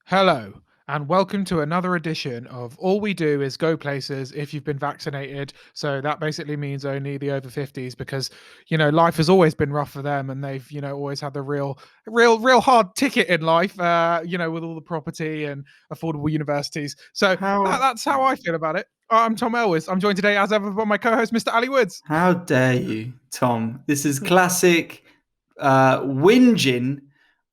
Hello, and welcome to another edition of All We Do Is Go Places if you've been vaccinated. So that basically means only the over 50s because, life has always been rough for them and they've, always had the real hard ticket in life, with all the property and affordable universities. So How that's how I feel about it. I'm Tom Elwes. I'm joined today, as ever, by my co host, Mr. Ali Woods. how dare you, Tom? This is classic whinging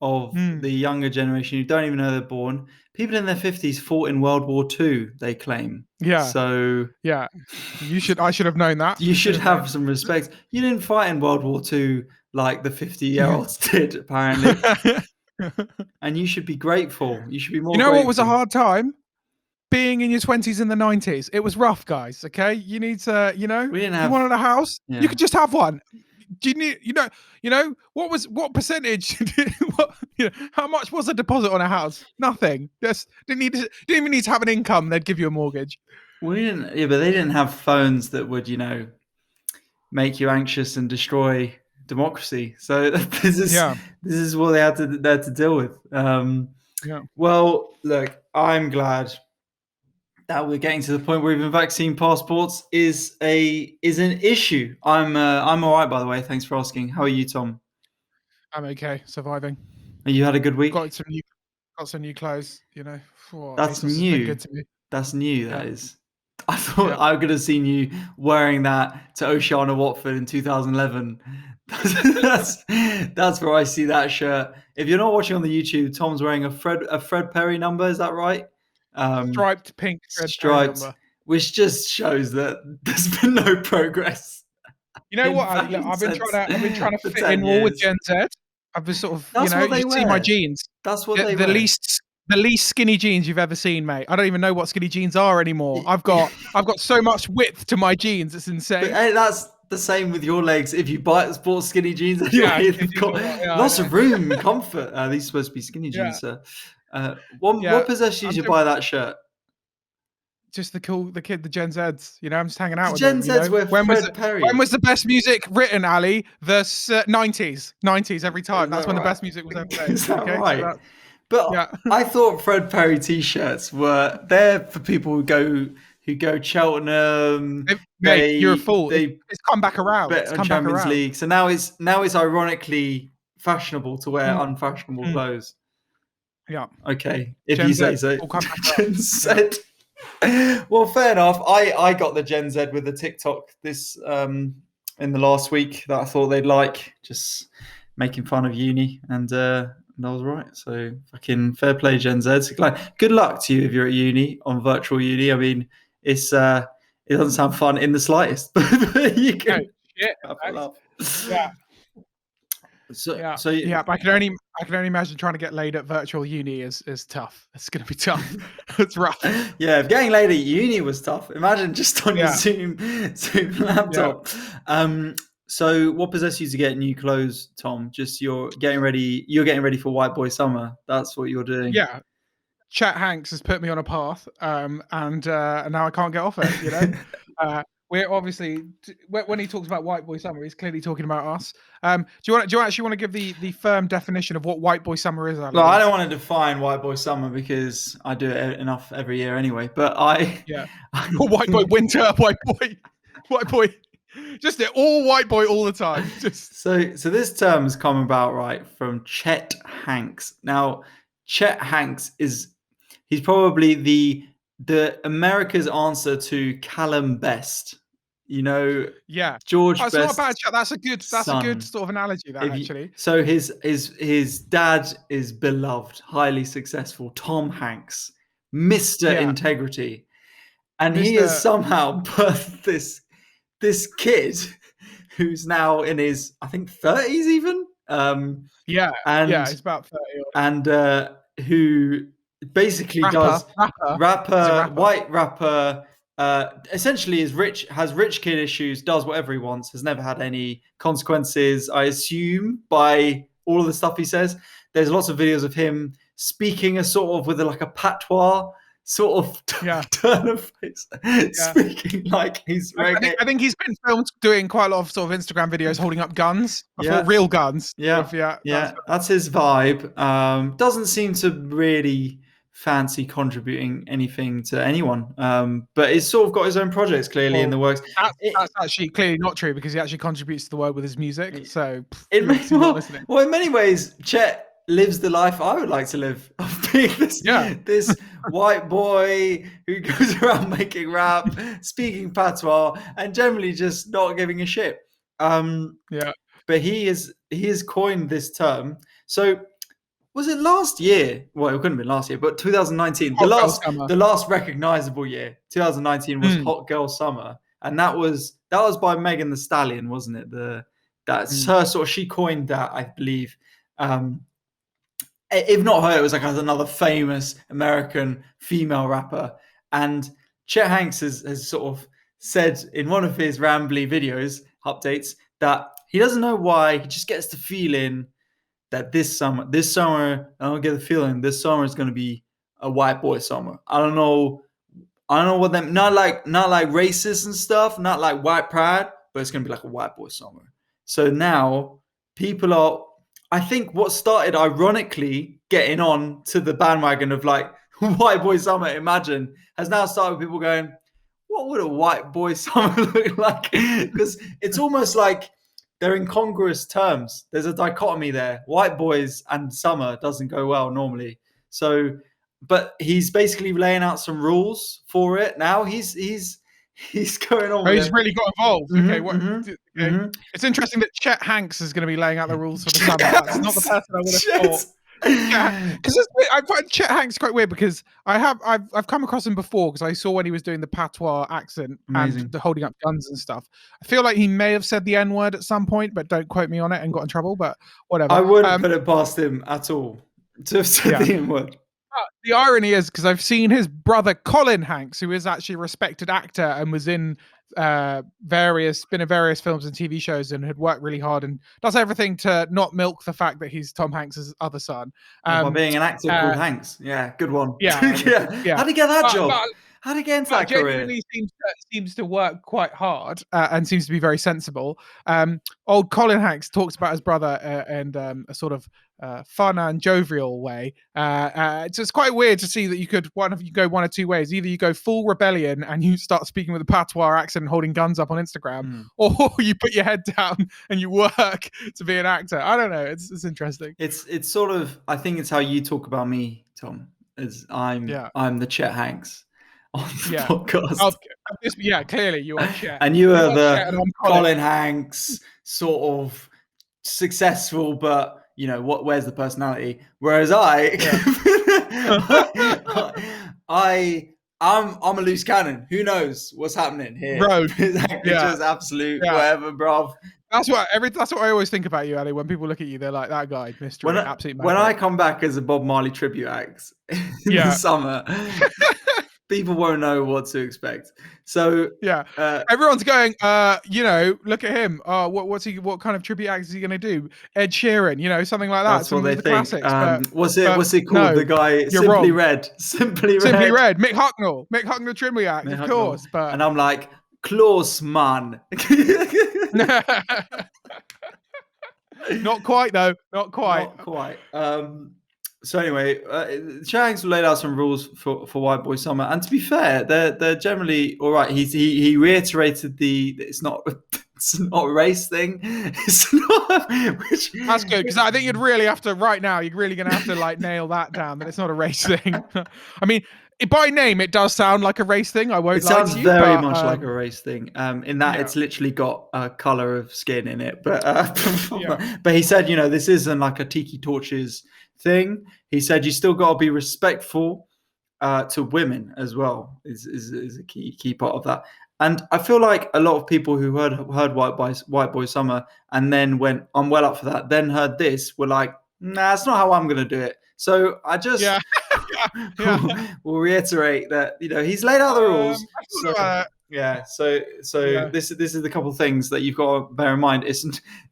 of Hmm. the younger generation who don't even know they're born. People in their 50s fought in World War II, they claim. Yeah, So yeah. I should have known that. you I should should have known. have some respect. You didn't fight in World War II like the 50-year-olds did, apparently. And you should be grateful. You should be You more know what was a grateful. hard time? Being in your 20s in the 90s. It was rough, guys. Okay, you need to, We didn't you have, wanted a house, you yeah. could just have one. Do you need, what percentage? How much was a deposit on a house? Nothing. Just didn't even need to have an income. They'd give you a mortgage. We didn't, yeah, but they didn't have phones that would, make you anxious and destroy democracy. So Yeah, this is what they had to deal with. yeah. Well, look, I'm glad that we're getting to the point where even vaccine passports is an issue. I'm all right, by the way. Thanks for asking. How are you, Tom? I'm okay, surviving. You had a good week. Got some new, got some new clothes. That's ASOS has been new. good to me. That's new. Yeah, That is. I thought yeah. I could have seen you wearing that to Oceana Watford in 2011. That's where I see that shirt. If you're not watching on the YouTube, Tom's wearing a Fred Perry number. Is that right? Striped pink Fred Perry Striped, number. which just shows that there's been no progress You know in what, Ali? Look, fashion sense I've been trying to for fit in 10 more with years. Gen Z. I've been sort of, That's what you they see my wear. jeans. That's what The, they the wear. least the least skinny jeans you've ever seen, mate. I don't even know what skinny jeans are anymore. I've got so much width to my jeans, it's But insane. hey, that's the same with your legs. If you bought skinny jeans Yeah, anyway, skinny they've jeans got are a lot. Yeah, I lots know. of room and comfort. These are supposed to be skinny Yeah, jeans, sir. What yeah. possessed you I'm to doing buy that shirt? just the Gen Zs. I'm just hanging out The with Gen them. Zs wear Fred When Perry. was the best music written, Ali? The 90s every time. Is That's that when the right? best music was ever made. Is that Okay, so right? that But yeah. I thought Fred Perry t-shirts were there for people who go Cheltenham. Mate, you're a fool. They It's come back around. bet It's on come back Champions around. League. So now it's ironically fashionable to wear Mm, unfashionable mm, clothes. yeah. Okay, if you Gen Z, say so. all come back around. Gen Yeah. Z. Well, fair enough. I got the Gen Z with the TikTok this in the last week that I thought they'd like, just making fun of uni, and I was right. So fucking fair play, Gen Z. So, good luck to you if you're at uni on virtual uni. I mean, it doesn't sound fun in the slightest, but you No, can shit, have in a fact. laugh. Yeah, So yeah, so yeah. But I can only imagine trying to get laid at virtual uni is tough. It's gonna be tough. It's rough. Yeah, if getting laid at uni was tough, imagine just on your Yeah, Zoom yeah. laptop. So what possessed you to get new clothes, Tom? Just you're getting ready for white boy summer. That's what you're doing. Yeah. Chet Hanks has put me on a path, and now I can't get off it. Uh, we're obviously when he talks about white boy summer, he's clearly talking about us. Do you actually want to give the firm definition of what white boy summer is, Well, Ali? I don't want to define white boy summer because I do it enough every year anyway. But I, Yeah, or white boy winter, white boy, just it, all white boy all the time. Just so this term has come about right from Chet Hanks. Now, Chet Hanks he's probably the America's answer to Callum Best. You know, yeah. Oh, George it's not a bad Best's chat. That's a good son. sort of analogy. That If you, actually, so his dad is beloved, highly successful, Tom Hanks, Mr. yeah, Integrity. And he has Mister. somehow birthed this kid who's now in his, I think, 30s even. Yeah, yeah. And He's about 30 odd. and who basically does Rapper. He's a rapper, rapper. white rapper, essentially is rich, has rich kid issues, does whatever he wants, has never had any consequences, I assume, by all of the stuff he says. There's lots of videos of him speaking a sort of with like a patois sort of Yeah. turn of face, Yeah. speaking like he's I reggae. think I think he's been filmed doing quite a lot of sort of Instagram videos holding up guns. I thought Yeah. real guns. Yeah, Yeah, that's yeah, that's his vibe. Doesn't seem to really fancy contributing anything to anyone. But he's sort of got his own projects clearly in Well, the works. that's actually clearly not true because he actually contributes to the world with his music. So In you're many, obviously not listening. well, in many ways, Chet lives the life I would like to live of being Yeah, this white boy who goes around making rap, speaking patois, and generally just not giving a shit. yeah. But he has coined this term. So was it last year? Well, it couldn't have been last year, but 2019, Hot girl summer. the last recognizable year, 2019 was Mm, Hot Girl Summer, and that was by Megan the Stallion, wasn't it? That's mm. her sort of, she coined that, I believe. Um, if not her, it was like another famous American female rapper, and Chet Hanks has sort of said in one of his rambly videos updates that he doesn't know why, he just gets the feeling that this summer, I don't get the feeling this summer is going to be a white boy summer. I don't know what them, not like racist and stuff, not like white pride, but it's going to be like a white boy summer. So now people are, I think what started ironically getting on to the bandwagon of like white boy summer, imagine, has now started with people going, what would a white boy summer look like? Because it's almost like they're incongruous terms. There's a dichotomy there. White boys and summer doesn't go well normally. So, but he's basically laying out some rules for it now. He's going on Oh, with he's it. really got involved. Okay, Mm-hmm, what? mm-hmm, Okay, mm-hmm. it's interesting that Chet Hanks is going to be laying out the rules for the summer. That's not the person I would have thought. Yeah, because I find Chet Hanks quite weird because I've come across him before because I saw when he was doing the patois accent and Amazing. the holding up guns and stuff. I feel like he may have said the N word at some point, but don't quote me on it and got in trouble. But whatever. I wouldn't put it past him at all to have said Yeah. the N word. The irony is because I've seen his brother Colin Hanks, who is actually a respected actor and was in been in various films and TV shows and had worked really hard and does everything to not milk the fact that he's Tom Hanks's other son. By being an actor Uh, called Hanks. Yeah, good one. yeah, Yeah. yeah. How'd he get that job? But How'd he get into that career? genuinely seems to work quite hard and seems to be very sensible. Old Colin Hanks talks about his brother in a sort of fun and jovial way. So it's quite weird to see that you go one of two ways. Either you go full rebellion and you start speaking with a patois accent and holding guns up on Instagram, or you put your head down and you work to be an actor. I don't know. It's interesting. It's sort of, I think it's how you talk about me, Tom. As Yeah. I'm the Chet Hanks on the Yeah. podcast. Yeah, clearly you are Chet. And you are Chet and the I'm Colin Hanks, sort of successful, but where's the personality? Whereas I'm a loose cannon. Who knows what's happening here? Road. It's just absolute whatever, bruv. That's what I always think about you, Ali. When people look at you, they're like that guy, mystery, absolute When I magnet. come back as a Bob Marley tribute act in the Yeah. summer, people won't know what to expect. So Yeah, everyone's going. Look at him. What kind of tribute act is he going to do? Ed Sheeran, something like that. that's Some what of they the think. classics. What's it called? No, The guy you're Simply wrong. Red. Simply Simply Red. Red. Mick Hucknell tribute act, Mick of Hucknell. course. But And I'm like, close, man. not quite though. Not quite. Not quite. So anyway, Shanks laid out some rules for White Boy Summer, and to be fair, they're generally all right. He reiterated it's not a race thing. It's not. That's good because I think you'd really have to right now. You're really going to have to like nail that down that it's not a race thing. I mean, by name, it does sound like a race thing. I won't It lie sounds to you, very but, much like a race thing. In that it's literally got a color of skin in it, but but he said, this isn't like a tiki torches thing. He said you still got to be respectful to women as well. Is a key part of that. And I feel like a lot of people who heard White Boy Summer and then went, I'm well up for that, then heard this, were like, nah, that's not how I'm going to do it. So I just will reiterate that he's laid out the rules. So this is the couple of things that you've got to bear in mind.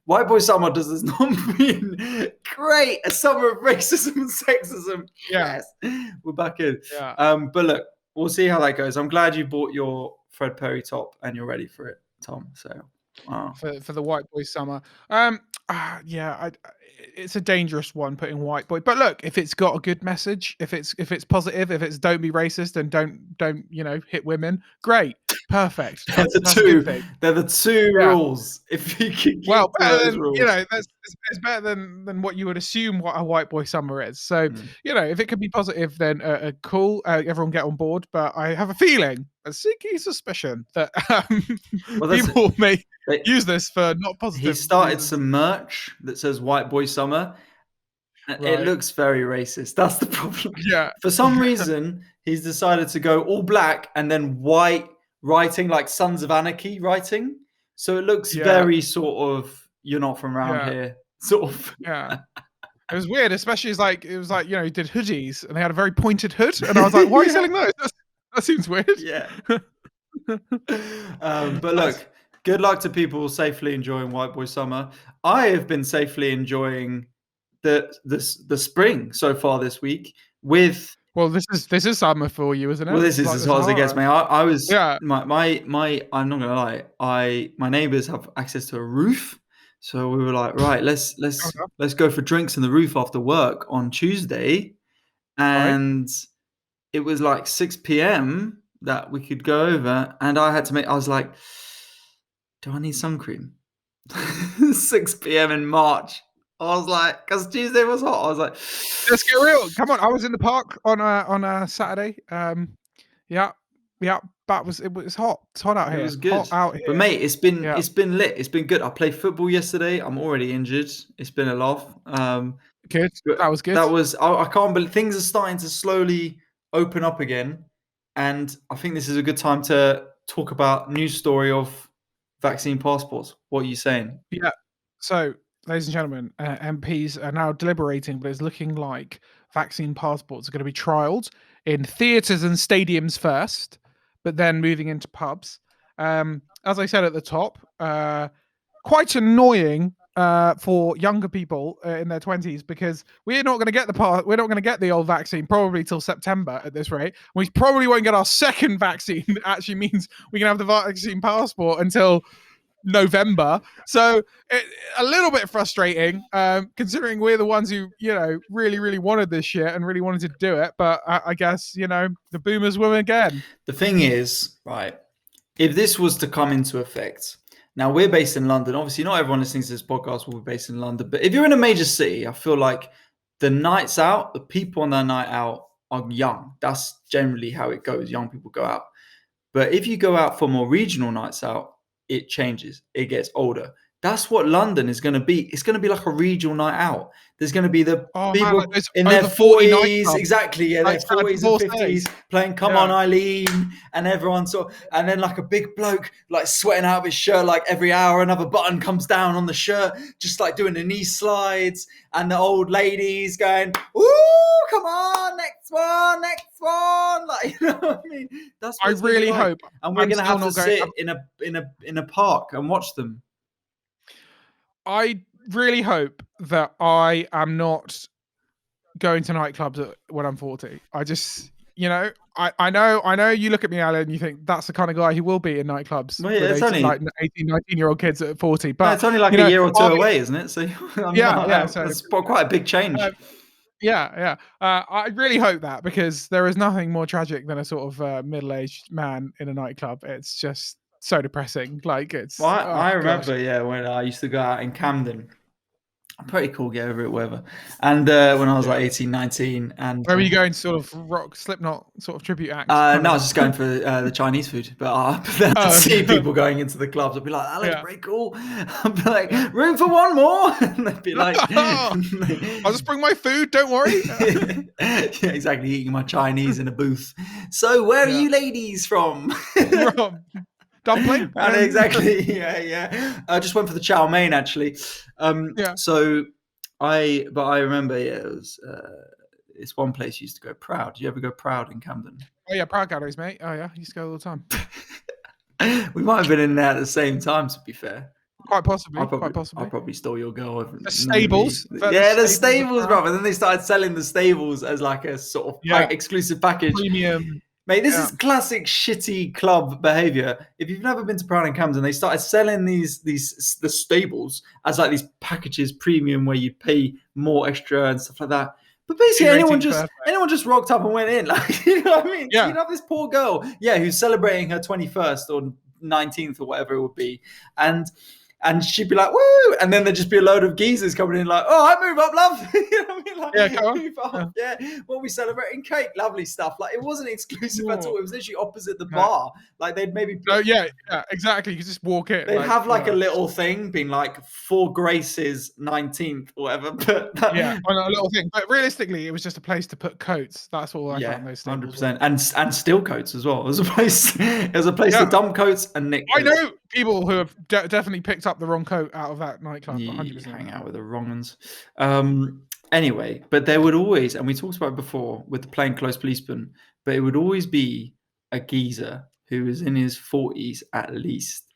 White Boy Summer does not mean great a summer of racism and sexism. Yeah. Yes, we're back in. Yeah. But look, we'll see how that goes. I'm glad you bought your Fred Perry top and you're ready for it, Tom. So for the White Boy Summer. it's a dangerous one putting white boy. But look, if it's got a good message, if it's positive, if it's don't be racist and don't hit women, great, perfect. That's a good thing. They're the two Yeah. rules. If you can keep Well, to better those than rules. it's better than what you would assume what a white boy summer is. So Mm. if it can be positive, then cool. Everyone get on board. But I have a feeling, a sneaky suspicion that people may use this for not positive. He started reasons. some merch that says "White Boy Summer." It Right. looks very racist. That's the problem. Yeah. For some reason, he's decided to go all black and then white writing, like Sons of Anarchy writing. So it looks Yeah. very sort of "you're not from around Yeah. here" sort of. Yeah. It was weird, especially it was like, he did hoodies and they had a very pointed hood. And I was like, why are you selling those? That seems weird. Yeah. But look, good luck to people safely enjoying White Boy Summer. I have been safely enjoying the spring so far this week with. Well, this is summer for you, isn't it? Well, this is as hot as it gets, mate. I was my I'm not gonna lie. My neighbours have access to a roof, so we were like, right, let's go for drinks in the roof after work on Tuesday, and it was like 6 p.m. that we could go over, and I was like, do I need sun cream? 6 p.m. in March. I was like, because Tuesday was hot. I was like, let's get real. Come on, I was in the park on a Saturday. Yeah. It was hot. It's hot out here. It was good. Hot out here. But mate, it's been lit. It's been good. I played football yesterday. I'm already injured. It's been a laugh. Good. That was good. I can't believe things are starting to slowly open up again. And I think this is a good time to talk about news story of vaccine passports. What are you saying? Yeah. So, ladies and gentlemen, MPs are now deliberating, but it's looking like vaccine passports are going to be trialled in theatres and stadiums first, but then moving into pubs. As I said at the top, quite annoying for younger people in their 20s, because we're not going to get the old vaccine probably till September at this rate. We probably won't get our second vaccine. That actually means we can have the vaccine passport until November. So a little bit frustrating, considering we're the ones who really wanted this shit and really wanted to do it. But I guess the boomers win again. The thing is, right, if this was to come into effect, now we're based in London. Obviously, not everyone listening to this podcast will be based in London, but if you're in a major city, I feel like the nights out, the people on their night out are young. That's generally how it goes. Young people go out. But if you go out for more regional nights out, it changes. It gets older. That's what London is going to be. It's going to be like a regional night out. There's going to be the people in their 40s, exactly, yeah, their 40s and 50s playing "Come On Eileen," and everyone and then like a big bloke like sweating out of his shirt like every hour, another button comes down on the shirt, just like doing the knee slides, and the old ladies going, "Ooh, come on, next one," like, you know what I mean? That's what I really hope, and we're going to have to sit in a park and watch them. I really hope that I am not going to nightclubs when I'm 40. I just, I know you look at me, Alan, and you think that's the kind of guy who will be in nightclubs. Well, yeah, it's only like 18, 19-year-old kids at 40. But it's only like a year or two away, isn't it? So so it's quite a big change. I really hope that, because there is nothing more tragic than a sort of middle-aged man in a nightclub. It's just so depressing. Like, it's. Well, I remember, when I used to go out in Camden. I'm pretty cool, get over it, whatever. And when I was like 18, 19. And where were you going, sort of rock Slipknot sort of tribute act? No, I was just going for the Chinese food. But then I'd see people going into the clubs. I'd be like, that looks pretty cool. I'd be like, room for one more. And they'd be like, I'll just bring my food, don't worry. Yeah, exactly, eating my Chinese in a booth. So where are you ladies from? Dumpling? Exactly. Yeah. I just went for the chow mein, actually. So I remember, it was it's one place you used to go, Proud. Do you ever go Proud in Camden? Oh yeah, Proud Galleries, mate. Oh yeah, I used to go all the time. We might have been in there at the same time, to be fair. Quite possibly. I probably stole your girl. The stables. The stables, bro. And then they started selling the stables as like a sort of exclusive package. Premium. Mate, this Yeah. is classic shitty club behavior. If you've never been to Proud and Camden, they started selling the stables as like these packages premium where you pay more extra and stuff like that. But To basically, your 18th birthday. anyone just rocked up and went in. Like, you know what I mean? So Yeah. you'd have this poor girl, yeah, who's celebrating her 21st or 19th or whatever it would be, and she'd be like, woo! And then there'd just be a load of geezers coming in like, oh, I move up, love. You know what I mean? Like, Yeah, go on. move up, yeah. Well, we celebrating cake, lovely stuff. Like, it wasn't exclusive at Oh, all. It was literally opposite the no. bar. Like, they'd maybe No, yeah, exactly. You could just walk in. they'd have like yeah. a little thing being like for Grace's 19th or whatever. But Yeah, on a little thing. But realistically, it was just a place to put coats. That's all I found yeah, those stables were. 100%. And steel coats as well. It was a place, it was a place to Yeah. dump coats and nick I coats. know people who have definitely picked up the wrong coat out of that nightclub. You 100%. hang out with the wrong ones. Anyway, but there would always, and we talked about it before with the plainclothes policeman, but it would always be a geezer who was in his 40s at least,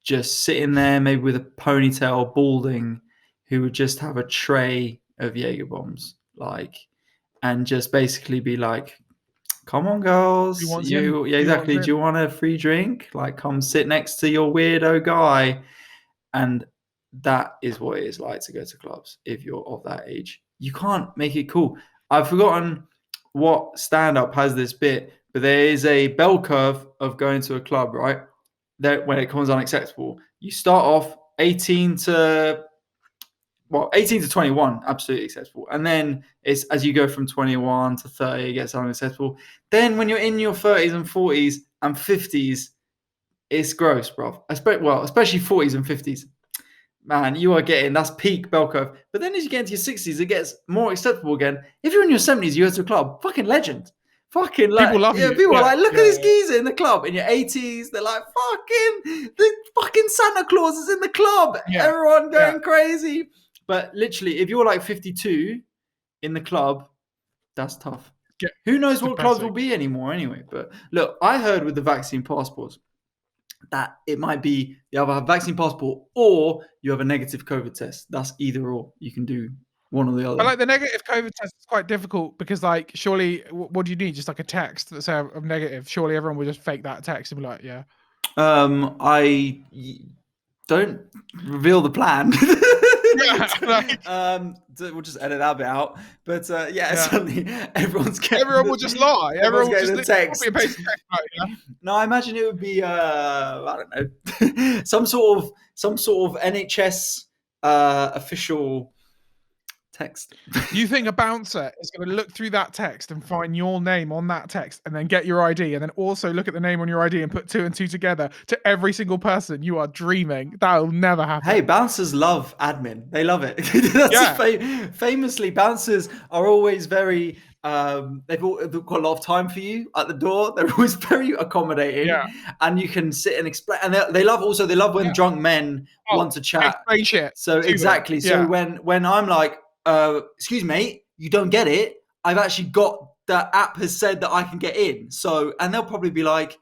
just sitting there, maybe with a ponytail, balding, who would just have a tray of Jaeger bombs, like, and just basically be like, come on, girls. Who wants in? Yeah, Who wants exactly. in? Do you want a free drink? Like, come sit next to your weirdo guy. And that is what it is like to go to clubs if you're of that age. You can't make it cool. I've forgotten what stand-up has this bit, but there is a bell curve of going to a club, right? That when it becomes unacceptable. You start off 18 to 21, absolutely acceptable. And then it's as you go from 21 to 30, it gets unacceptable. Then when you're in your 30s and 40s and 50s, it's gross, bro. Especially 40s and 50s. Man, you are getting, that's peak bell curve. But then as you get into your 60s, it gets more acceptable again. If you're in your 70s, you go to a club, fucking legend. Fucking like, People love yeah, you. people Yeah, are like, look yeah, at this yeah. geezer in the club. In your 80s, they're like, the fucking Santa Claus is in the club. Yeah, Everyone going yeah. crazy. But literally, if you're like 52 in the club, that's tough. Yeah, Who knows it's what clubs depressing. will be anymore anyway. But look, I heard with the vaccine passports that it might be you either have a vaccine passport or you have a negative COVID test. That's either or. You can do one or the But other. like the negative COVID test is quite difficult because like surely what do you need? Just like a text that says I'm negative. Surely everyone will just fake that text and be like, yeah. I don't reveal the plan. Yeah, like, We'll just edit that bit out. But yeah, Yeah. suddenly everyone's getting everyone will just lie. everyone's Everyone will getting just the text. copy and paste the text. Like, yeah. No, I imagine it would be I don't know, some sort of NHS official text. You think a bouncer is going to look through that text and find your name on that text and then get your ID and then also look at the name on your ID and put 2 and 2 together to every single person? You are dreaming. That'll never happen. Hey, bouncers love admin. They love it. That's famously, bouncers are always very. They've got a lot of time for you at the door. They're always very accommodating, and you can sit and explain. And they love when drunk men want to chat. Explain shit. So exactly. So when I'm like, excuse me, you don't get it. I've actually got the app has said that I can get in. So and they'll probably be like,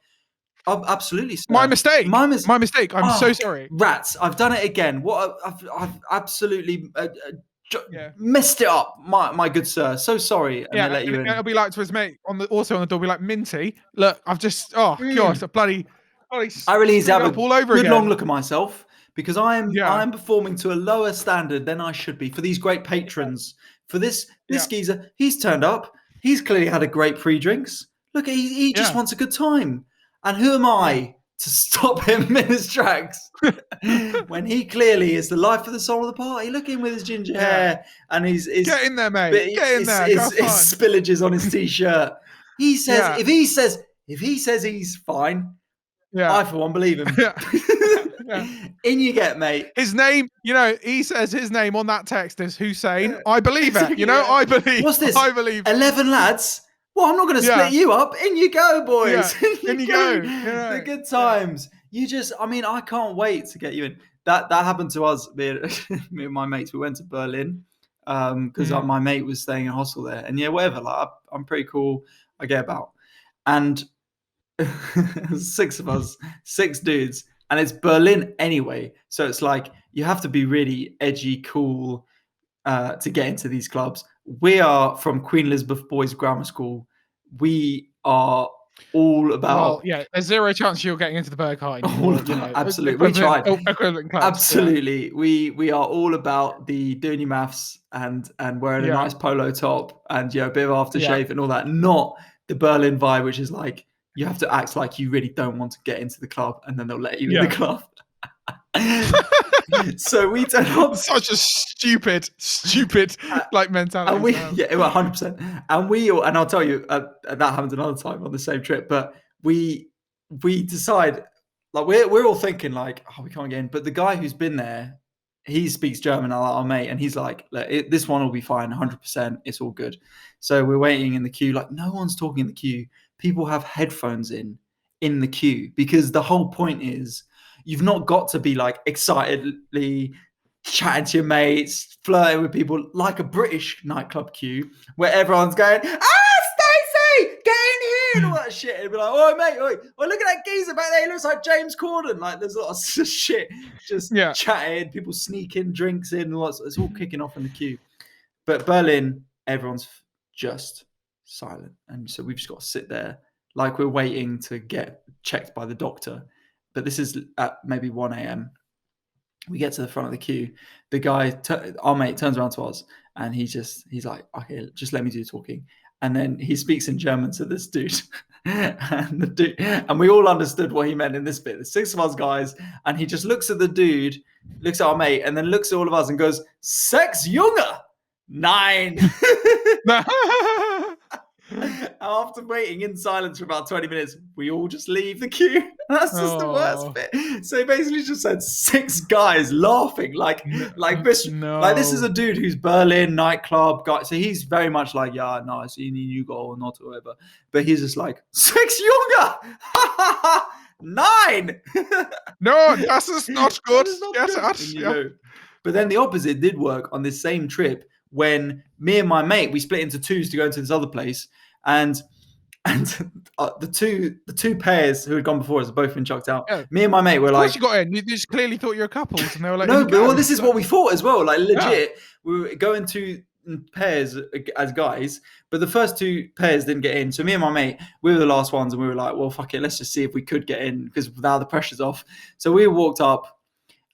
oh, absolutely, sir. My mistake. My mistake. I'm so sorry. Rats, I've done it again. What I've absolutely messed it up, my good sir. So sorry. And they let you in. It'll be like to his mate on the door, be like, Minty, look, I've just gosh, a bloody I really need to have a all over good again. long look at myself because I'm performing to a lower standard than I should be for these great patrons. For this geezer, he's turned up. He's clearly had a great pre-drinks. Look, he just wants a good time. And who am I to stop him in his tracks when he clearly is the life of the soul of the party? Look in with his ginger hair and his get in there, mate. Get in there. His spillages on his t-shirt. He says if he says he's fine, I for one believe him. In you get, mate. His name, he says his name on that text is Hussein. I believe it. I believe. What's this? I believe 11 lads. Well, I'm not going to split you up. In you go, boys. In you go. The good times. You just, I can't wait to get you in. That happened to us, me and my mates. We went to Berlin because my mate was staying in a hostel there. And whatever. Like, I'm pretty cool. I get about. And 6 of us, 6 dudes. And it's Berlin anyway. So it's like you have to be really edgy, cool to get into these clubs. We are from Queen Elizabeth Boys Grammar School. We are all Well, about yeah, there's zero chance you're getting into the Berghain all or, about absolutely. We equivalent tried. equivalent clubs. Yeah. Absolutely. We are all about the doing your maths and wearing a Yeah. nice polo top and a bit of Yeah. aftershave and all that. Not the Berlin vibe, which is like you have to act like you really don't want to get into the club and then they'll let you in the Yeah. club. So we turn up Such a stupid like mentality. and we to have. yeah, 100%. And we all, and I'll tell you that happened another time on the same trip, but we decide like we're all thinking like, oh, we can't get in. But the guy who's been there, he speaks German, our mate, and he's like, this one will be fine, 100%. It's all good. So we're waiting in the queue. Like no one's talking in the queue. People have headphones in the queue because the whole point is you've not got to be like excitedly chatting to your mates, flirting with people like a British nightclub queue where everyone's going, Stacey, get in here and all that shit. And be like, oh mate, oh, look at that geezer back there. He looks like James Corden. Like there's a lot of shit just Yeah. chatting, people sneaking drinks in, and it's all kicking off in the queue. But Berlin, everyone's just silent. And so we've just got to sit there like we're waiting to get checked by the doctor. But this is at maybe 1 a.m. We get to the front of the queue. The guy, our mate, turns around to us and he's like, okay, just let me do the talking. And then he speaks in German to this dude. And we all understood what he meant in this bit. There's 6 of us guys, and he just looks at the dude, looks at our mate, and then looks at all of us and goes, Sex Junge! 9. After waiting in silence for about 20 minutes, we all just leave the queue. That's just the worst bit. So he basically just said 6 guys laughing like this. No. Like this is a dude who's Berlin nightclub guy. So he's very much like, yeah, nice, you go or not or whatever. But he's just like, 6 Junge! 9! No, das ist not good. Yes, But then the opposite did work on this same trip when me and my mate, we split into twos to go into this other place. And the two pairs who had gone before us had both been chucked out. Yeah. Me and my mate were like, you got in. You just clearly thought you were couples, and they were like, no, but this is what we thought as well. Like legit, we were going to pairs as guys, but the first 2 pairs didn't get in. So me and my mate, we were the last ones, and we were like, well, fuck it, let's just see if we could get in because now the pressure's off. So we walked up,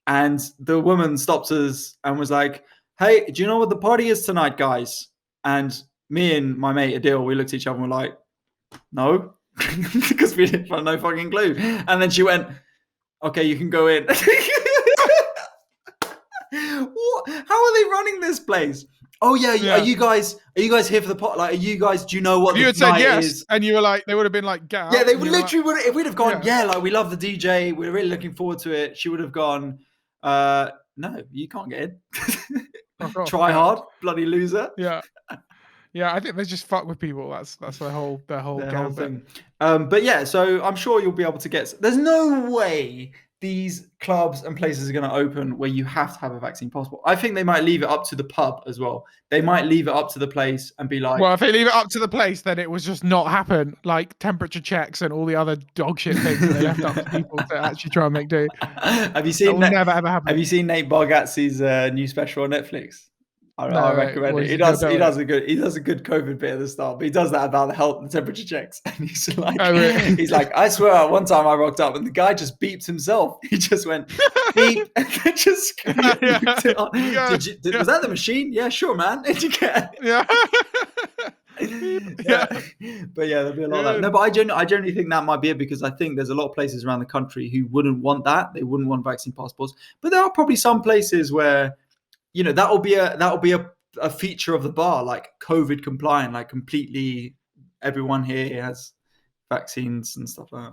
and the woman stopped us and was like, hey, do you know what the party is tonight, guys? And me and my mate Adil, we looked at each other and were like, no, because we didn't have no fucking clue. And then she went, okay, you can go in. What? How are they running this place? Oh yeah. Are you guys here for the pot? Like, do you know what you the had said night yes, is? and you were like, they would have been like, get out. Yeah, they would literally would. If we'd have gone, like we love the DJ, we're really looking forward to it. She would have gone, no, you can't get in. Try hard, bloody loser. Yeah, I think they just fuck with people. That's their whole thing. But yeah, so I'm sure you'll be able to get. There's no way these clubs and places are going to open where you have to have a vaccine passport. I think they might leave it up to the pub as well. They might leave it up to the place and be like, well, if they leave it up to the place, then it was just not happen. Like temperature checks and all the other dog shit things that they left up to people to actually try and make do. Have you seen never ever happen. Have you seen Nate Bargatze's new special on Netflix? I recommend it. He does a good COVID bit at the start, but he does that about the health and temperature checks. And he's like, he's like, I swear, one time I rocked up and the guy just beeped himself. He just went beep and then just beeped it on. Was that the machine? Yeah, sure, man. Did you get it? Yeah. But yeah, there'll be a lot of that. No, but I generally think that might be it because I think there's a lot of places around the country who wouldn't want that. They wouldn't want vaccine passports. But there are probably some places where, you know, that'll be a feature of the bar, like COVID compliant, like completely everyone here has vaccines and stuff like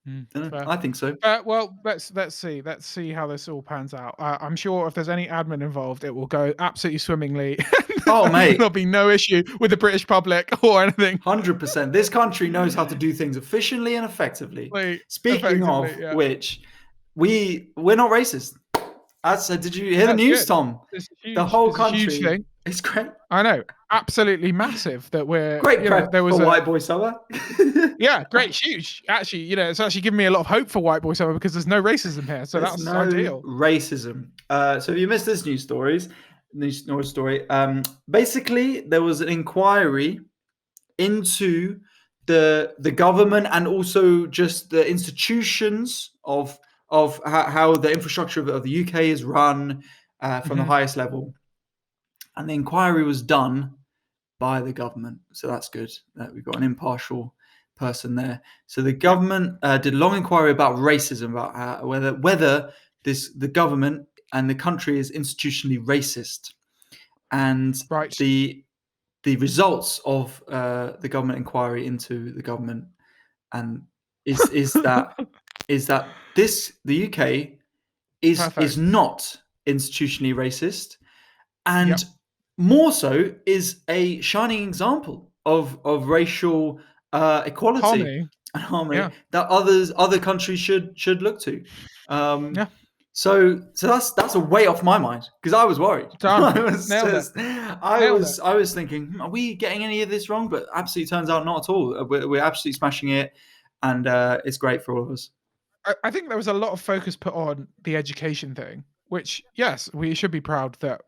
that. I think so. Well, let's see how this all pans out. I'm sure if there's any admin involved, it will go absolutely swimmingly. Oh, mate, there'll be no issue with the British public or anything. 100%. This country knows how to do things efficiently and effectively. Speaking of which, we're not racist. Did you hear the news, good. Tom? The whole country. Huge thing. It's great. I know. Absolutely massive that we're great prep there was for White Boy Summer. Yeah, great, huge. Actually, you know, it's actually giving me a lot of hope for White Boy Summer because there's no racism here. So that's ideal. Racism. So if you missed this news story, basically there was an inquiry into the government and also just the institutions of how the infrastructure of the UK is run from the Hmm. highest level. And the inquiry was done by the government, so that's good. We've got an impartial person there. So the Yeah. government did a long inquiry about racism, about whether the government and the country is institutionally racist, and Right. the results of the government inquiry into the government and is that the UK is Perfect. not institutionally racist, and Yep. more so is a shining example of racial equality Harmony. and harmony Yeah. that other countries should look to. Um, Yeah. so that's a weight off my mind because I was worried. Done. Nailed it. Nailed it. I was thinking, are we getting any of this wrong? But absolutely turns out not at all. We're absolutely smashing it, and it's great for all of us. I think there was a lot of focus put on the education thing, which yes, we should be proud that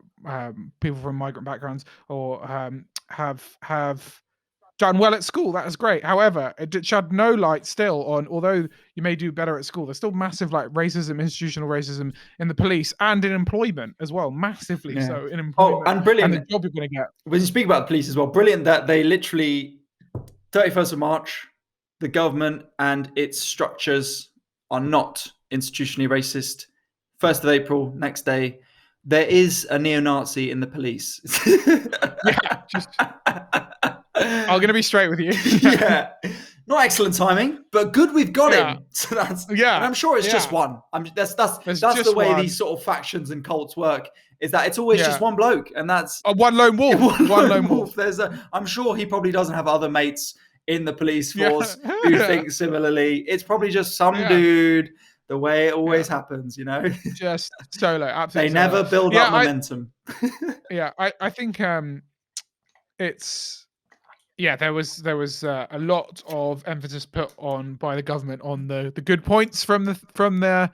people from migrant backgrounds or have done well at school. That is great. However, it shed no light still on, although you may do better at school, there's still massive like racism, institutional racism in the police and in employment as well, massively Yeah. so in Oh, employment and and the brilliant. job you're going to get. When you speak about the police as well, brilliant that they literally 31st of March, the government and its structures are not institutionally racist. 1st of April, next day, there is a neo-Nazi in the police. Yeah, just I'm going to be straight with you. Yeah. Not excellent timing, but good we've got Yeah. him. So and Yeah. I'm sure it's Yeah. just one. There's That's the just way one. these sort of factions and cults work. Is that it's always just Yeah. one bloke, and that's One lone wolf. One lone wolf. I'm sure he probably doesn't have other mates in the police Yeah. force who Yeah. think similarly. It's probably just some Yeah. dude. The way it always Yeah. happens, Just solo. they Absolutely never solo. build Yeah. up momentum. I think it's there was a lot of emphasis put on by the government on the good points from the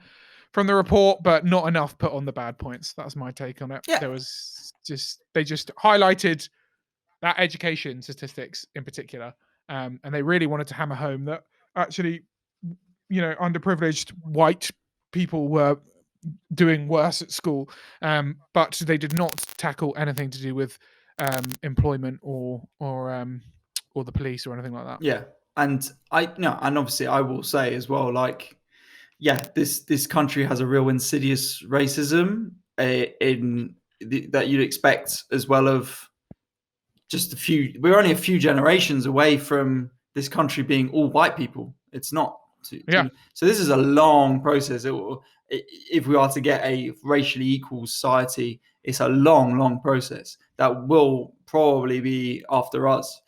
report, but not enough put on the bad points. That's my take on it. Yeah. There was they just highlighted that education statistics in particular, and they really wanted to hammer home that actually, underprivileged white people were doing worse at school, but they did not tackle anything to do with employment or the police or anything like that. Yeah, and and obviously I will say as well, like, yeah, this country has a real insidious racism that you'd expect as well of just a few. We're only a few generations away from this country being all white people. It's not. Yeah. So this is a long process. If we are to get a racially equal society, it's a long, long process that will probably be after us.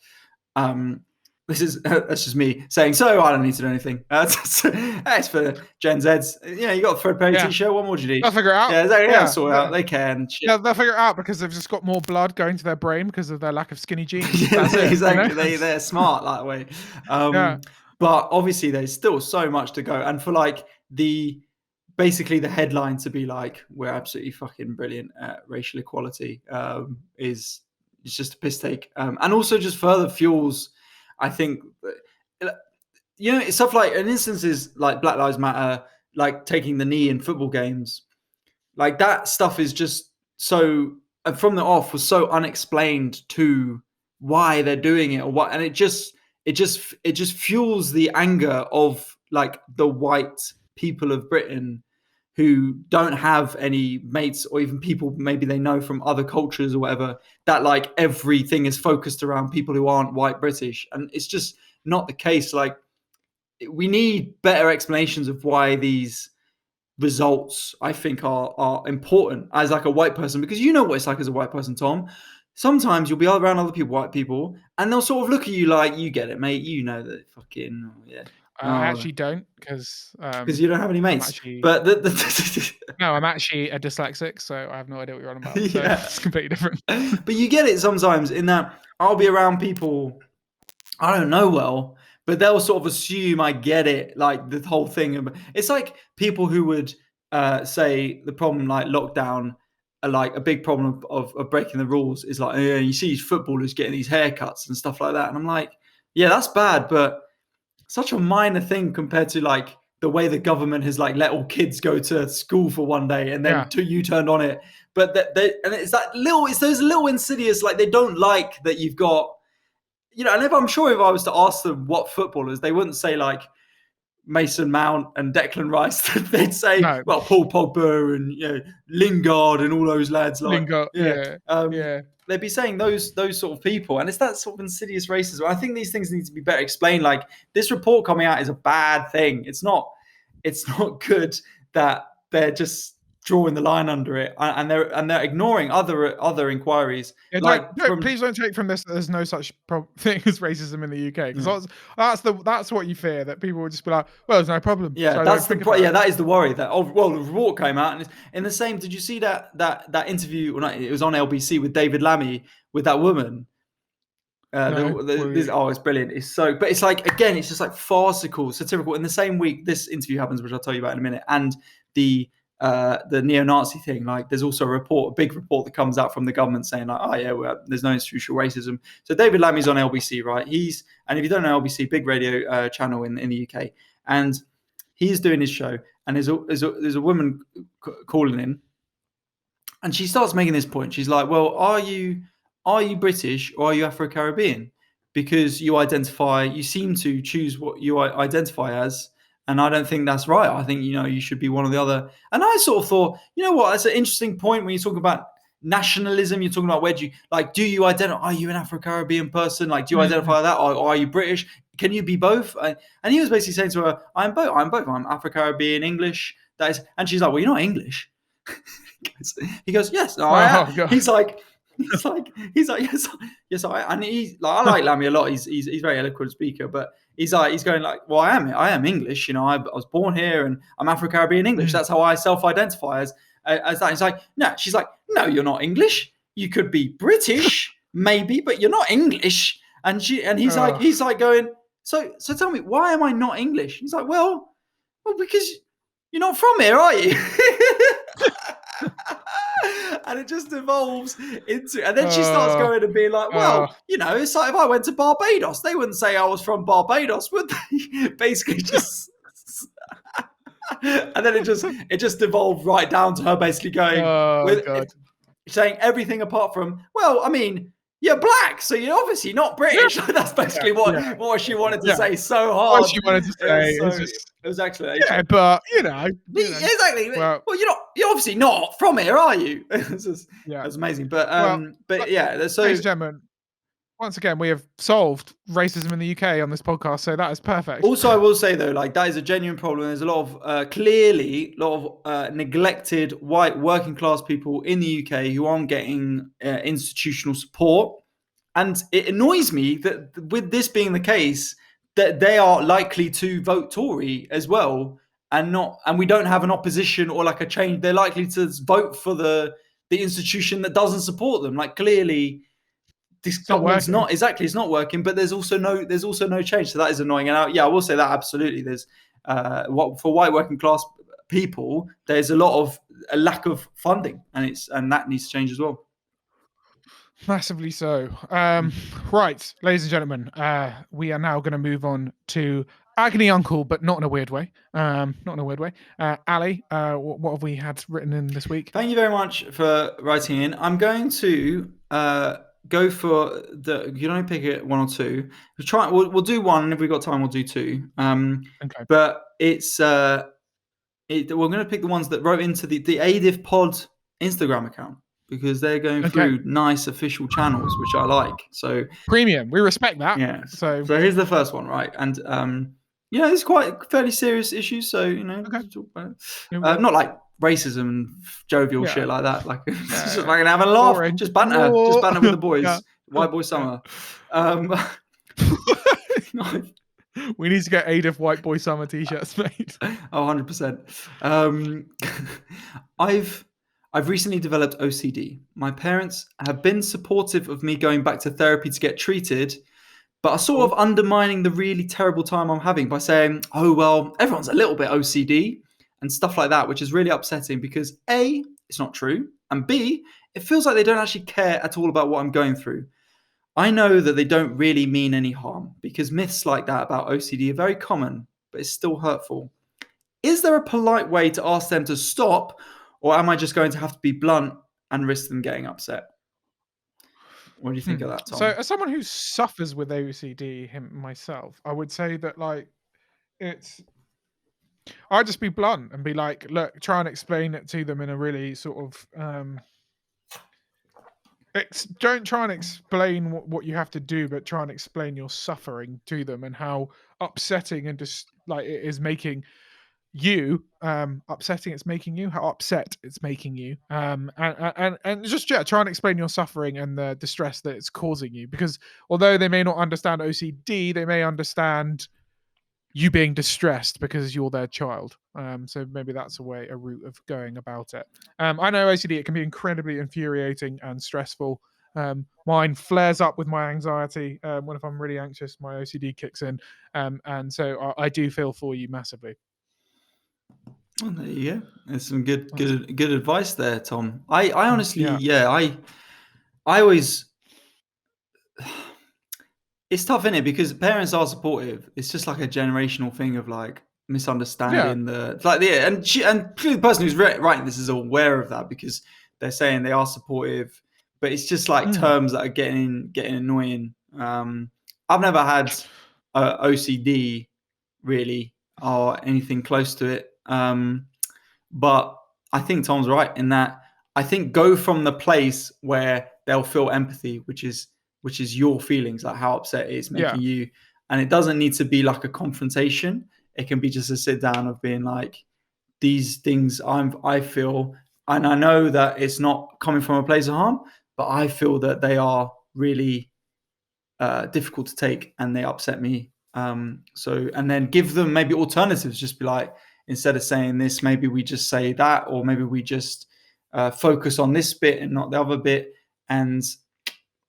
That's just me saying. So I don't need to do anything. That's for Gen Zs. You got a Fred Perry t-shirt. What more do you need? They'll figure it out. Yeah, they'll sort it out. They can. Yeah, they'll figure it out because they've just got more blood going to their brain because of their lack of skinny jeans. Yeah, That's it, exactly. They're smart that way. But obviously, there's still so much to go. And for like basically the headline to be like, we're absolutely fucking brilliant at racial equality is just a piss take. And also just further fuels, I think, stuff like in instances like Black Lives Matter, like taking the knee in football games, like that stuff is just so, and from the off was so unexplained to why they're doing it or what, and it just fuels the anger of like the white people of Britain who don't have any mates or even people maybe they know from other cultures or whatever, that like everything is focused around people who aren't white British. And it's just not the case. Like, we need better explanations of why these results, I think, are important as like a white person, because you know what it's like as a white person, Tom. Sometimes you'll be around other people, white people, and they'll sort of look at you like, you get it, mate. You know that fucking, yeah. I actually don't because you don't have any mates. But no, I'm actually a dyslexic, so I have no idea what you're on about. So Yeah. it's completely different. But you get it sometimes in that I'll be around people I don't know well, but they'll sort of assume I get it, like the whole thing. It's like people who would say the problem, like lockdown, like a big problem of breaking the rules is like, you see these footballers getting these haircuts and stuff like that. And I'm like, Yeah, that's bad, but such a minor thing compared to like the way the government has like let all kids go to school for one day and then Yeah. you turned on it. But and it's those little insidious, like they don't like that you've got, and if I'm sure if I was to ask them what footballers, they wouldn't say like Mason Mount and Declan Rice. They'd say, No. well, Paul Pogba and Lingard and all those lads. Like, Lingard. yeah, Yeah. um, Yeah. they'd be saying those sort of people, and it's that sort of insidious racism. I think these things need to be better explained. Like this report coming out is a bad thing. It's not. It's not good that they're just drawing the line under it, and they're ignoring other inquiries. Yeah, Like from please don't take from this that there's no such thing as racism in the UK, because that's what you fear, that people will just be like, well, there's no problem, yeah, so don't think about it. that is the worry that well, the report came out and it's in the same. Did you see that interview? Well, it was on LBC with David Lammy with that woman. No, It's brilliant. It's so, but it's like again, it's just like farcical, satirical. In the same week, this interview happens, which I'll tell you about in a minute, and the neo-Nazi thing. Like, there's also a big report that comes out from the government saying like, oh yeah, well, there's no institutional racism. So David Lammy's on LBC, right? And if you don't know LBC, big radio channel in the UK, and he's doing his show, and there's a woman calling in, and she starts making this point. She's like, well, are you British or are you Afro-Caribbean? Because you seem to choose what you identify as. And I don't think that's right. I think, you should be one or the other. And I sort of thought, you know what, that's an interesting point when you talk about nationalism. You're talking about do you identify, are you an Afro-Caribbean person? Like, do you identify that? Or are you British? Can you be both? And he was basically saying to her, I'm both. I'm Afro-Caribbean, English. And she's like, well, you're not English. He goes, yes, no, I am. oh god, He's like, yes, yes, and I like Lammy a lot. He's a very eloquent speaker, but he's going like, well, I am English. I was born here, and I'm Afro-Caribbean English. That's how I self-identify as that. He's like, no, she's like, no, you're not English. You could be British, maybe, but you're not English. And he's like going, so tell me, why am I not English? He's like, well, because you're not from here, are you? And it just evolves into, and then she starts going and being like, well, it's like if I went to Barbados, they wouldn't say I was from Barbados, would they? Basically just and then it just evolved right down to her basically going saying everything apart from, well, I mean, you're black, so you're obviously not British. Yeah. That's basically what she wanted to say so hard. What she wanted to say it was actually but exactly. Well, you're obviously not from here, are you? It was amazing. But yeah. So, ladies and gentlemen, once again, we have solved racism in the UK on this podcast, so that is perfect. Also, I will say though, like that is a genuine problem. There's a lot of neglected white working class people in the UK who aren't getting institutional support, and it annoys me that with this being the case, that they are likely to vote Tory as well, and we don't have an opposition or like a change. They're likely to vote for the institution that doesn't support them. Like clearly. This government's not exactly. It's not working, but there's also no change. So that is annoying. And I will say that absolutely. There's for white working class people, there's a lack of funding, and that needs to change as well. Massively so. Right, ladies and gentlemen, we are now going to move on to Agony Uncle, but not in a weird way. Ali, what have we had written in this week? Thank you very much for writing in. I'm going to go for you can only pick it one or two. We'll do one, and if we've got time, we'll do two. Okay. But it's we're going to pick the ones that wrote into the AIDIF Pod Instagram account, because they're going through nice official channels, which I like. So premium, we respect that. Yeah. So here's the first one, right? And it's quite fairly serious issues. So not like racism and jovial shit like that. Like just fucking having a laugh, just banter with the boys. White boy summer. We need to get AIDIF White Boy Summer t-shirts made. 100%. I've recently developed OCD. My parents have been supportive of me going back to therapy to get treated, but are sort of undermining the really terrible time I'm having by saying, oh, well, everyone's a little bit OCD and stuff like that, which is really upsetting because A, it's not true, and B, it feels like they don't actually care at all about what I'm going through. I know that they don't really mean any harm because myths like that about OCD are very common, but it's still hurtful. Is there a polite way to ask them to stop, or am I just going to have to be blunt and risk them getting upset? What do you think of that, So Tom? as someone who suffers with OCD myself, I would say that like it's I'd just be blunt and be like, look, try and explain it to them in a really sort of don't try and explain what you have to do, but try and explain your suffering to them and how upsetting and just like it is making you upsetting it's making you how upset it's making you and just try and explain your suffering and the distress that it's causing you, because although they may not understand OCD, they may understand you being distressed because you're their child. So maybe that's a route of going about it. I know OCD, it can be incredibly infuriating and stressful. Mine flares up with my anxiety. When if I'm really anxious, my OCD kicks in. And so I do feel for you massively. Well, there you go. There's some good, That's, good, good advice there, Tom. I honestly, yeah, yeah, I always. It's tough, isn't it? Because parents are supportive. It's just like a generational thing of like yeah, misunderstanding the like yeah, and clearly the person who's writing this is aware of that because they're saying they are supportive, but it's just like mm, terms that are getting annoying. I've never had OCD really or anything close to it. But I think Tom's right in that I think go from the place where they'll feel empathy, which is your feelings, like how upset it's yeah, making you. And it doesn't need to be like a confrontation. It can be just a sit down of being like, these things I feel, and I know that it's not coming from a place of harm, but I feel that they are really difficult to take and they upset me. So, and then give them maybe alternatives. Just be like, instead of saying this, maybe we just say that, or maybe we just focus on this bit and not the other bit. And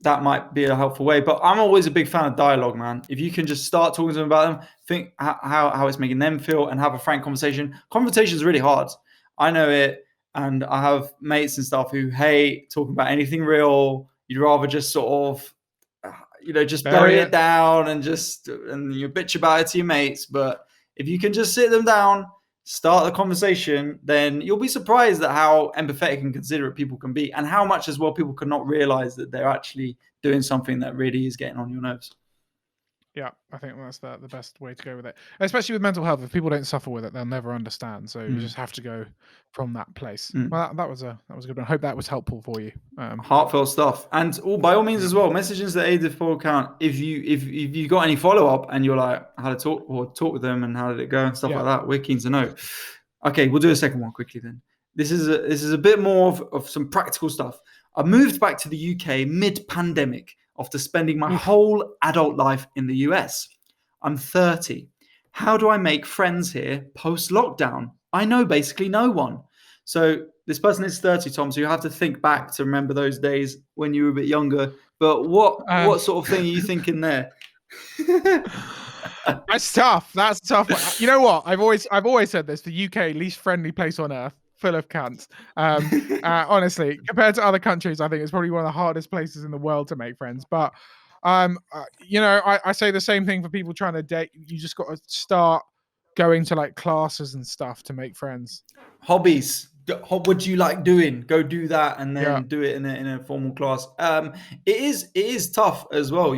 that might be a helpful way. But I'm always a big fan of dialogue, man. If you can just start talking to them about them, think how it's making them feel, and have a frank conversation. Conversation is really hard. I know it, and I have mates and stuff who hate talking about anything real. You'd rather just sort of, just bury bury it it. down and you bitch about it to your mates. But if you can just sit them down, start the conversation, then you'll be surprised at how empathetic and considerate people can be, and how much as well people cannot realize that they're actually doing something that really is getting on your nerves. Yeah, I think that's the best way to go with it. Especially with mental health. If people don't suffer with it, they'll never understand. So you Mm, just have to go from that place. mm. Well, that was a good one. I hope that was helpful for you. Heartfelt stuff, and by all means Yeah, as well, messages the AIDIF Boys account. If you got any follow up and you're like how to talk with them and how did it go and stuff yeah. like that, we're keen to know. Okay, we'll do a second one quickly then. This is a bit more of some practical stuff. I moved back to the UK mid pandemic after spending my Oof. whole adult life in the US. I'm 30. How do I make friends here post lockdown? I know basically no one. So this person is 30, Tom, so you have to think back to remember those days when you were a bit younger. But what Um, what sort of thing are you thinking there? that's tough. That's tough. You know what? I've always said this: the UK least friendly place on earth, full of cunts. Honestly, compared to other countries, I think it's probably one of the hardest places in the world to make friends. But I say the same thing for people trying to date. You just got to start going to like classes and stuff to make friends. Hobbies. What do you like doing? Go do that, and Yeah, then do it in a formal class. It is tough as well.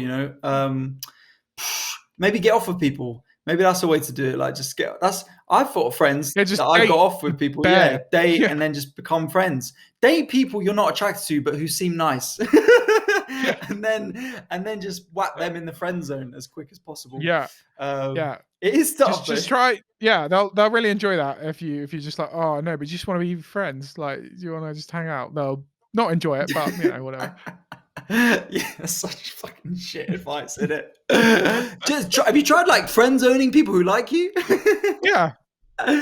Maybe get off with people. Maybe that's a way to do it. Like just get. That's I've thought of friends yeah. that Just I got date off with people. Yeah, bare. date Yeah, and then just become friends. Date people you're not attracted to, but who seem nice, yeah, and then just whack them in the friend zone as quick as possible. yeah, Um, yeah. it is Just tough though. just try, yeah, they'll really enjoy that if you just like, "Oh, no, but you just wanna be friends, like, do you wanna just hang out?" They'll not enjoy it, but, whatever. Yeah, that's such fucking shit advice, isn't it? Have you tried like friend zoning people who like you? Yeah,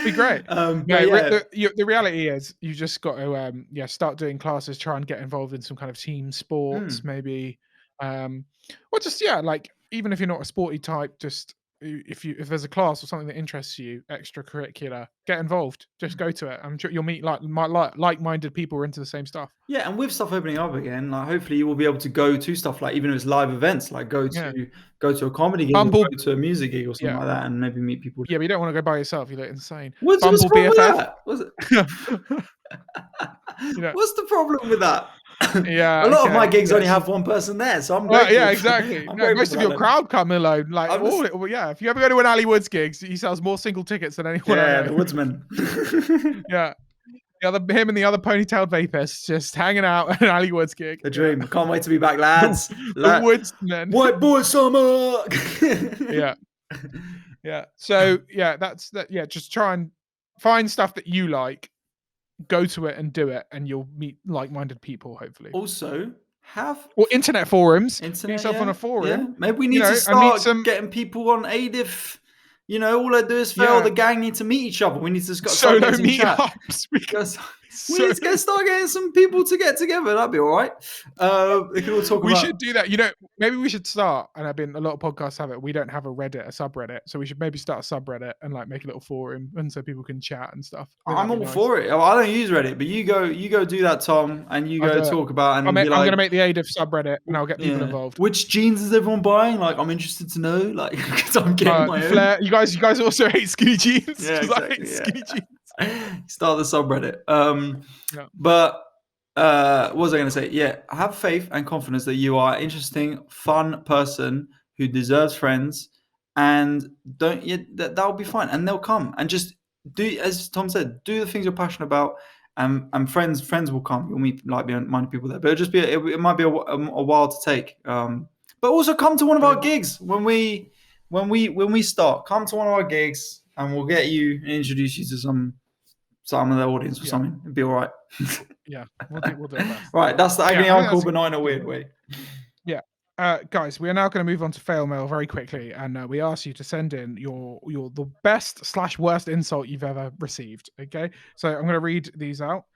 be great. But No, yeah, the reality is you just got to, start doing classes, try and get involved in some kind of team sports, mm, maybe, um, or just, yeah, like, even if you're not a sporty type, just if there's a class or something that interests you, extracurricular, get involved. Just go to it. I'm sure you'll meet like-minded people who are into the same stuff. Yeah, and with stuff opening up again, like hopefully you will be able to go to stuff like even if it's live events, like Yeah. go to a comedy gig or Bumble, go to a music gig or something yeah, like that, and maybe meet people. yeah, but you don't want to go by yourself. You look insane. What's Bumble wrong with BFF. that? You know, What's the problem with that? yeah, A lot of my okay, gigs yeah. only have one person there, so I'm Well, yeah, grateful. exactly. I'm No, grateful most for of that your then. crowd come alone. Like, I'm just, well, yeah. If you ever go to an Ali Woods gigs, he sells more single tickets than anyone I yeah, know. the woodsman. Yeah, him and the other ponytailed vapists just hanging out at an Ali Woods gig. The Yeah. dream. I can't wait to be back, lads. The woodsman. White boy summer. Yeah, yeah. So yeah, that's that. Yeah, just try and find stuff that you like, go to it and do it, and you'll meet like-minded people, hopefully. Also, have Or internet forums. Get internet, yourself on a yeah. forum, Maybe we you need to know, and meet start some getting people on AIDIF. All I do is fail. yeah The gang need to meet each other. We need to start solo getting some chat. meetups. We need to start getting some people to get together. That'd be all right. They could all talk We about. should do that. You know, maybe we should start. And I've been a lot of podcasts have it. We don't have a Reddit, a subreddit, so we should maybe start a subreddit and like make a little forum, and so people can chat and stuff. I think I'm that'd all be nice. for it. I don't use Reddit, but you go do that, Tom, and you I'll go do it. talk about and I'm be going like, to make the AIDIF subreddit, and I'll get people yeah, involved. which jeans is everyone buying? Like, I'm interested to know. Like, because I'm getting my own. Flair, you guys also hate skinny jeans. Yeah, 'Cause I hate exactly. skinny jeans. Start the subreddit. Yeah. But what was I going to say? Yeah, have faith and confidence that you are an interesting, fun person who deserves friends, and don't. Yeah, that'll be fine, and they'll come. And just do, as Tom said, do the things you're passionate about, and friends will come. You'll meet like-minded people there, but it might be a while to take. But also come to one of our gigs when we start. Come to one of our gigs, and we'll get you and introduce you to some of the audience or something. It'd be all right. Yeah, we'll do our best. Right, that's the agony I think uncle, that's but not in a weird way. Yeah. Guys, we are now going to move on to fail mail very quickly, and we ask you to send in the best/worst insult you've ever received. Okay, so I'm going to read these out.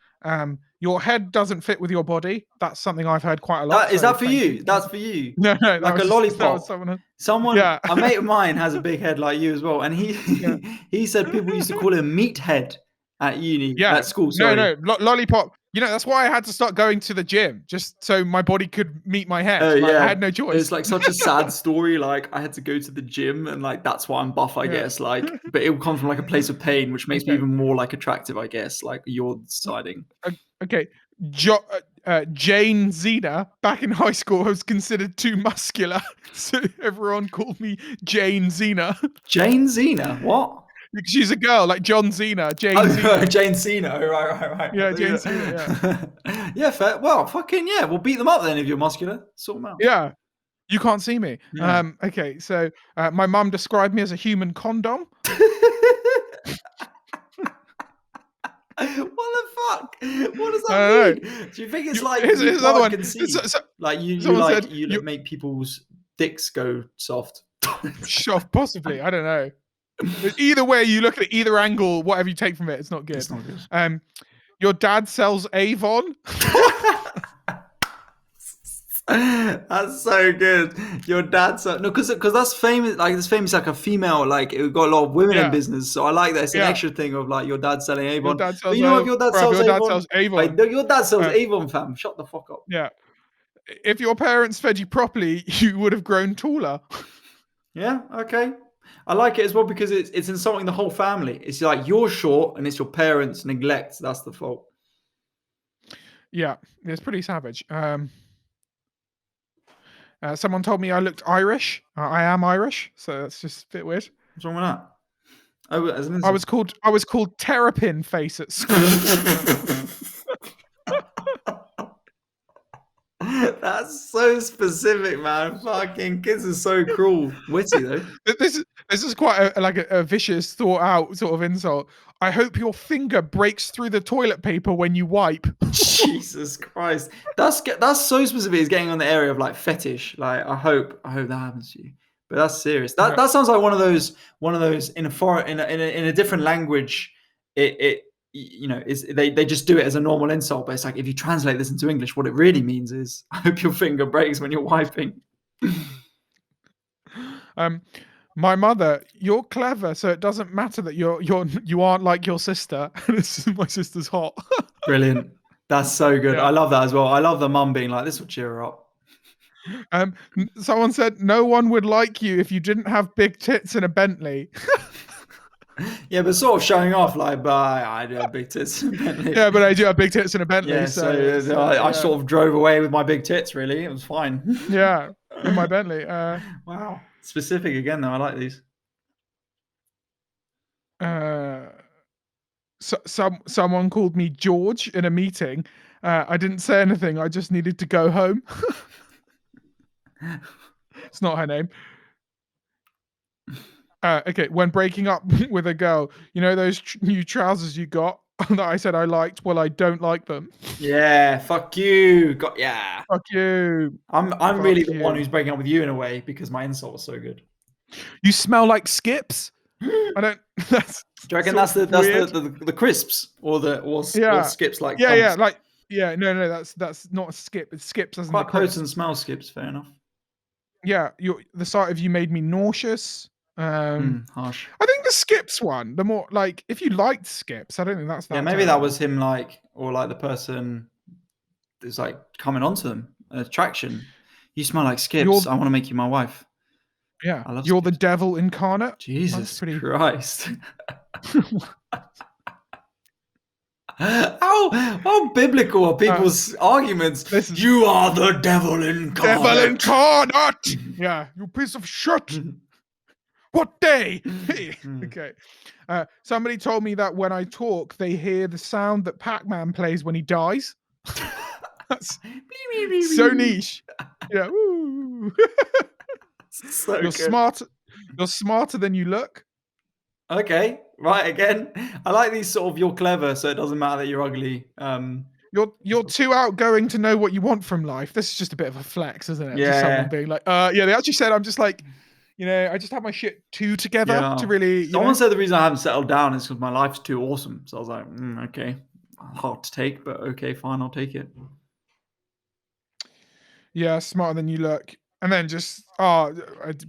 Your head doesn't fit with your body. That's something I've heard quite a lot. Is that for you? That's for you. No, like a lollipop. Someone, yeah. A mate of mine has a big head like you as well, and he said people used to call him meathead at uni, at school. Sorry. No, lollipop. You know, that's why I had to start going to the gym, just so my body could meet my head. I had no choice. It's like such a sad story. Like, I had to go to the gym, and like that's why I'm buff, I guess. Like, but it comes from like a place of pain, which makes me even more like attractive, I guess. Like you're deciding. Okay, Jane Zena back in high school was considered too muscular, so everyone called me Jane Zena. Jane Zena, what? She's a girl, like John Cena. Jane Zena. Jane Cena. Right. Yeah, Jane Cena. Yeah. Yeah, fair. Well, fucking yeah. We'll beat them up then if you're muscular. Sort them out. Yeah. You can't see me. Yeah. Okay, so my mum described me as a human condom. What the fuck? What does that mean? Do you think it's like here's another one? Like you make people's dicks go soft? Soft, possibly. I don't know. Either way, you look at it, either angle, whatever you take from it, it's not good. It's not good. Your dad sells Avon. That's so good. Your dad sells because that's famous. Like it's famous, like a female. Like it got a lot of women in business. So I like that. It's an extra thing of like your dad selling Avon. Your dad sells but you know what? Your dad sells Avon. Like, your dad sells Avon, fam. Shut the fuck up. Yeah. If your parents fed you properly, you would have grown taller. Yeah. Okay. I like it as well because it's insulting the whole family. It's like you're short and it's your parents' neglect. That's the fault. Yeah, it's pretty savage. Someone told me I looked Irish. I am Irish, so that's just a bit weird. What's wrong with that? Oh, as an insult. I was called Terrapin Face at school. That's so specific, man. Fucking kids are so cruel. Witty though. This is quite a vicious, thought out sort of insult. I hope your finger breaks through the toilet paper when you wipe. Jesus Christ, that's so specific. It's getting on the area of like fetish. Like I hope that happens to you. But that's serious. That sounds like one of those in a different language. They just do it as a normal insult, but it's like if you translate this into English, what it really means is I hope your finger breaks when you're wiping. My mother, you're clever, so it doesn't matter that you aren't like your sister. My sister's hot. Brilliant. That's so good. I Yeah. love that as well. I love the mum being like, this will cheer her up. Someone said no one would like you if you didn't have big tits and a Bentley. Yeah, but sort of showing off like, but I do have big tits and Bentley. Yeah, but I do have big tits and a Bentley, Yeah, so so it's I yeah, sort of drove away with my big tits, really. It was fine. yeah, in my Bentley. Wow. Specific again, though. I like these. Uh, someone called me George in a meeting. I didn't say anything. I just needed to go home. It's not her name. Okay, when breaking up with a girl, you know those new trousers you got that I said I liked? Well, I don't like them. Yeah, fuck you. Got yeah. Fuck you. I'm Fuck really the one you. who's breaking up with you in a way because my insult was so good. You smell like skips. I don't. That's Do you reckon sort that's of weird. the crisps or Yeah, skips like yeah. chunks? Like no. That's not a skip. It's skips as in the Quite crisp. potent smell skips. Fair enough. Yeah, the sight of you made me nauseous. Harsh. I think the skips one, the more like if you liked skips, I don't think that's Yeah, that maybe that terrible. was him, like, or like the person is like coming onto them. Attraction. You smell like skips. You're I want to make you my wife. yeah, I love you're the skips. devil incarnate. That's Jesus pretty. Christ. How biblical are people's arguments? This is You are the devil devil incarnate. incarnate. Yeah, you piece of shit. What day? Okay. Somebody told me that when I talk, they hear the sound that Pac-Man plays when he dies. That's so niche. Yeah. Woo. So You're good. smart. You're smarter than you look. Okay, right again. I like these sort of you're clever, so it doesn't matter that you're ugly. You're too outgoing to know what you want from life. This is just a bit of a flex, isn't it? Just someone Yeah, being like, yeah. They actually said I'm just like, I just have my shit too together yeah. to really, Someone said the reason I haven't settled down is because my life's too awesome. So I was like, okay, hard to take, but okay, fine, I'll take it. Yeah, smarter than you look. And then just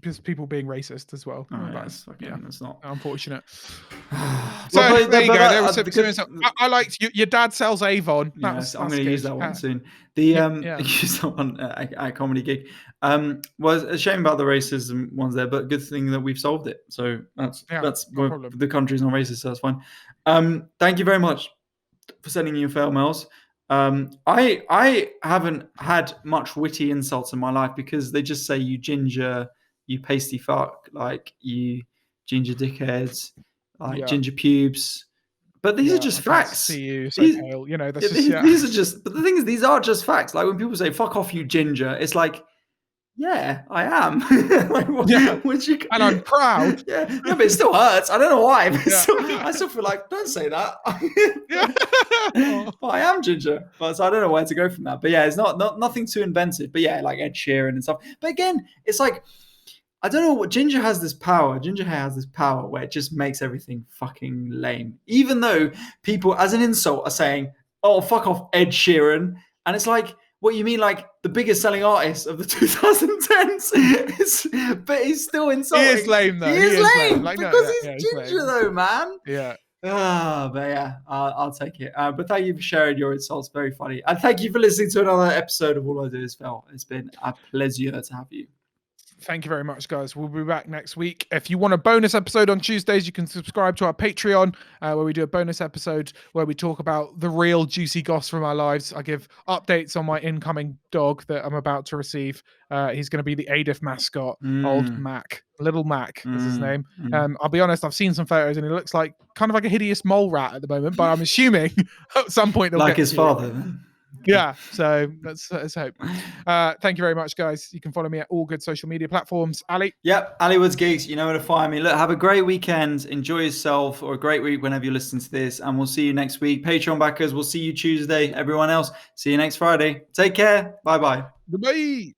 just people being racist as well. Oh, yeah, That's it's not. unfortunate. So Well, there you go. There was because I liked your dad sells Avon. yes, I'm That's going to use good. that one soon. The Yeah. use that one at a comedy gig. Was a shame about the racism ones there, but good thing that we've solved it. So that's No problem. the country's not racist, so that's fine. Thank you very much for sending your fail mails. I haven't had much witty insults in my life because they just say you ginger, you pasty fuck, like you ginger dickheads, like Yeah. ginger pubes. But these are Yeah. just I can't facts. see you so These, pale. That's yeah, just these are just. But the thing is, these are just facts. Like when people say "fuck off, you ginger," it's like, yeah, I am. Like, Yeah. what you? And I'm proud. Yeah, but it still hurts. I don't know why. But Yeah. I still feel like don't say that. Yeah. Oh. But I am ginger, but so I don't know where to go from that. But yeah, it's not nothing too inventive. But yeah, like Ed Sheeran and stuff. But again, it's like I don't know what ginger has this power. Ginger hair has this power where it just makes everything fucking lame. Even though people, as an insult, are saying, "Oh, fuck off, Ed Sheeran," and it's like, what you mean, like the biggest selling artist of the 2010s? But he's still He is insulting. lame though. He is lame Like because yeah, he's he's ginger, lame. though, man. Yeah. But yeah, I'll take it. But thank you for sharing your insults. Very funny. And thank you for listening to another episode of All I Do Is Fail. It's been a pleasure to have you. Thank you very much, guys. We'll be back next week. If you want a bonus episode on Tuesdays, you can subscribe to our Patreon, where we do a bonus episode where we talk about the real juicy goss from our lives. I give updates on my incoming dog that I'm about to receive. He's going to be the AIDIF mascot, old Mac. Little Mac is his name. I'll be honest, I've seen some photos and he looks like kind of like a hideous mole rat at the moment, but I'm assuming at some point he'll Like get his to father, you. then. Yeah, so let's hope. Thank you very much, guys. You can follow me at all good social media platforms. Ali? Yep, Ali Woods Gigs, you know where to find me. Look, have a great weekend. Enjoy yourself, or a great week whenever you listen to this. And we'll see you next week. Patreon backers, we'll see you Tuesday. Everyone else, see you next Friday. Take care. Bye-bye. Goodbye.